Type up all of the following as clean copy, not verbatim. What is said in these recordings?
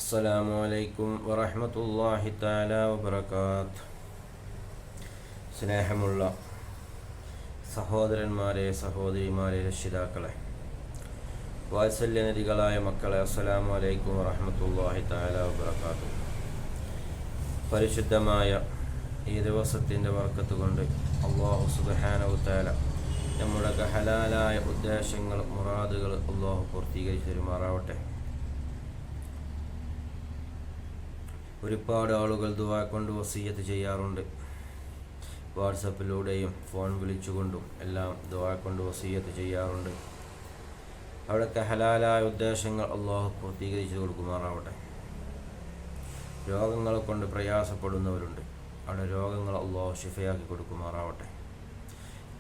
അസ്സലാമു അലൈക്കും വറഹ്മത്തുള്ളാഹി തആല വബറകാത്ത്. സ്നേഹമുള്ള സഹോദരന്മാരെ, സഹോദരിമാരെ, രക്ഷിതാക്കളെ, വാത്സല്യനിധികളായ മക്കളെ, അസ്സലാമു അലൈക്കും വറഹ്മത്തുള്ളാഹി തആല വബറകാത്ത്. പരിശുദ്ധമായ ഈ ദിവസത്തിൻ്റെ ബർക്കത്ത് കൊണ്ട് അല്ലാഹു സുബ്ഹാനഹു തആല നമ്മുടെ ഹലാലായ ഉദ്ദേശങ്ങൾ, മുറാദുകൾ അല്ലാഹു പൂർത്തീകരിച്ച് തരുമാറാവട്ടെ. ഒരുപാട് ആളുകൾ ദുആ കൊണ്ട് വസിയ്യത്ത് ചെയ്യാറുണ്ട്. വാട്സപ്പിലൂടെയും ഫോൺ വിളിച്ചുകൊണ്ടും എല്ലാം ദുആ കൊണ്ട് വസിയ്യത്ത് ചെയ്യാറുണ്ട്. അവിടുത്തെ ഹലാലായ ഉദ്ദേശങ്ങൾ അല്ലാഹു പൂർത്തീകരിച്ചു കൊടുക്കുമാറാവട്ടെ. രോഗങ്ങളെ കൊണ്ട് പ്രയാസപ്പെടുന്നവരുണ്ട്, അവിടെ രോഗങ്ങൾ അല്ലാഹു ശിഫയാക്കി കൊടുക്കുമാറാവട്ടെ.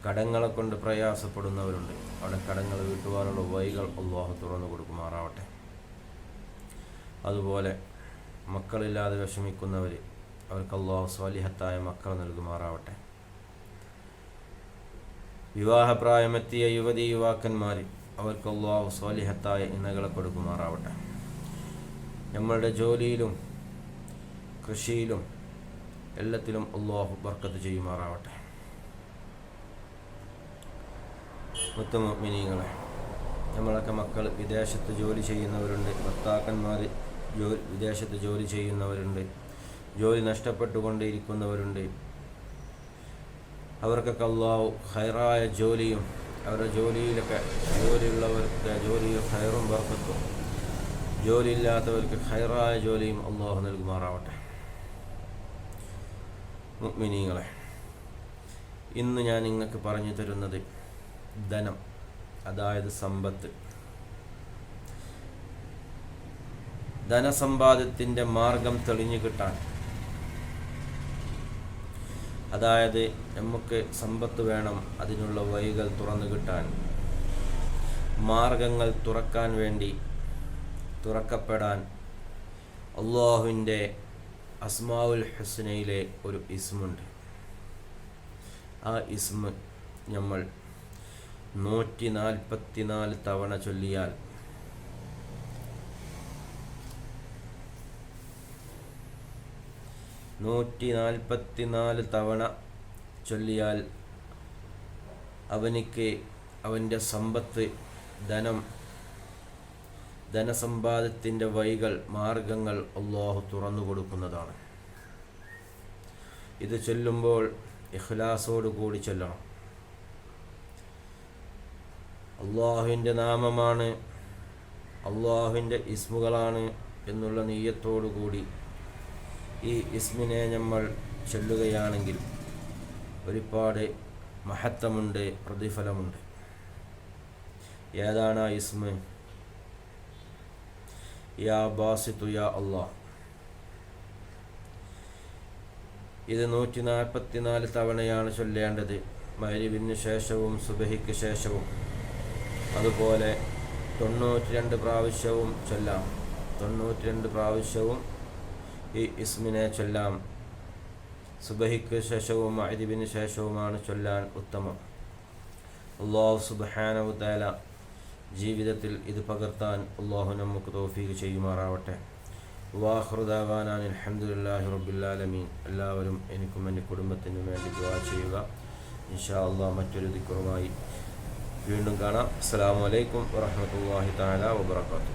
കടങ്ങളെ കൊണ്ട് പ്രയാസപ്പെടുന്നവരുണ്ട്, അവിടെ കടങ്ങൾ വീട്ടുവാനുള്ള വഴികൾ അല്ലാഹു തുറന്നു കൊടുക്കുമാറാവട്ടെ. അതുപോലെ മക്കളില്ലാതെ വിഷമിക്കുന്നവർ, അവർക്ക് അല്ലാഹു സ്വാലിഹത്തായ മക്കൾ നൽകുമാറാവട്ടെ. വിവാഹപ്രായമെത്തിയ യുവതി യുവാക്കന്മാർ, അവർക്ക് അല്ലാഹു സ്വാലിഹത്തായ ഇണകളെ കൊടുക്കുമാറാവട്ടെ. നമ്മളുടെ ജോലിയിലും കൃഷിയിലും എല്ലാത്തിലും അല്ലാഹു ബർക്കത്ത് ചെയ്യുമാറാവട്ടെ. മുഅ്മിനീങ്ങളെ, നമ്മളൊക്കെ മക്കൾ വിദേശത്ത് ജോലി ചെയ്യുന്നവരുണ്ട്, ഭർത്താക്കന്മാർ വിദേശത്ത് ജോലി ചെയ്യുന്നവരുണ്ട്, ജോലി നഷ്ടപ്പെട്ടുകൊണ്ടിരിക്കുന്നവരുണ്ട്. അവർക്കൊക്കെ അല്ലാഹു ഖൈറായ ജോലിയും, അവരുടെ ജോലിയുള്ളവർക്ക് ജോലിയിൽ ഖൈറും ബർക്കത്തും, ജോലിയില്ലാത്തവർക്ക് ഖൈറായ ജോലിയും അല്ലാഹു നൽകുമാറാവട്ടെ. മുഅ്മിനീങ്ങളെ, ഇന്ന് ഞാൻ നിങ്ങൾക്ക് പറഞ്ഞു തരുന്നത് ധനം, അതായത് സമ്പത്ത്, ധനസമ്പാദ്യത്തിൻ്റെ മാർഗം തെളിഞ്ഞു കിട്ടാൻ, അതായത് നമുക്ക് സമ്പത്ത് വേണം, അതിനുള്ള വഴികൾ തുറന്നു കിട്ടാൻ, മാർഗങ്ങൾ തുറക്കപ്പെടാൻ അല്ലാഹുവിൻ്റെ അസ്മാഉൽ ഹുസ്നയിലെ ഒരു ഇസ്മുണ്ട്. ആ ഇസ്മ് നമ്മൾ 144 തവണ ചൊല്ലിയാൽ അവൻ്റെ സമ്പത്ത്, ധനസമ്പാദ്യത്തിൻ്റെ വഴികൾ, മാർഗങ്ങൾ അല്ലാഹു തുറന്നു കൊടുക്കുന്നതാണ്. ഇത് ചൊല്ലുമ്പോൾ ഇഖ്ലാസോട് കൂടി ചൊല്ലണം. അല്ലാഹുവിൻ്റെ നാമമാണ്, അല്ലാഹുവിൻ്റെ ഇസ്മുകളാണ് എന്നുള്ള നിയ്യത്തോടു കൂടി ഈ ഇസ്മിനെ നമ്മൾ ചൊല്ലുകയാണെങ്കിൽ ഒരുപാട് മഹത്വമുണ്ട്, പ്രതിഫലമുണ്ട്. ഏതാണ് ആ ഇസ്മ്? യാ ബാസിത്തു യാ അല്ലാഹ്. ഇത് 144 തവണയാണ് ചൊല്ലേണ്ടത്. മഗ്‌രിബിന് ശേഷവും സുബഹിക്ക് ശേഷവും, അതുപോലെ 92 പ്രാവശ്യവും ചൊല്ലാം. 92 പ്രാവശ്യവും ഈ ഇസ്മിനെ ചൊല്ലാം. സുബഹിക്ക് ശേഷവും മഗ്‌രിബിന് ശേഷവുമാണ് ചൊല്ലാൻ ഉത്തമം. അല്ലാഹു സുബ്ഹാനഹു തആല ജീവിതത്തിൽ ഇത് പകർത്താൻ അല്ലാഹു നമുക്ക് തൗഫീഖ് ചെയ്യുമാറാവട്ടെ. വആഖിറു ദഅവാനാ അൽഹംദുലില്ലാഹി റബ്ബിൽ ആലമീൻ. എല്ലാവരും എനിക്കും എൻ്റെ കുടുംബത്തിനും വേണ്ടി ദുആ ചെയ്യുക. ഇൻഷാ അല്ലാഹ് മറ്റൊരു ദിക്റുമായി വീണ്ടും കാണാം. അസ്സലാമു അലൈക്കും വറഹ്മത്തുള്ളാഹി തആല വബറകാതുഹു.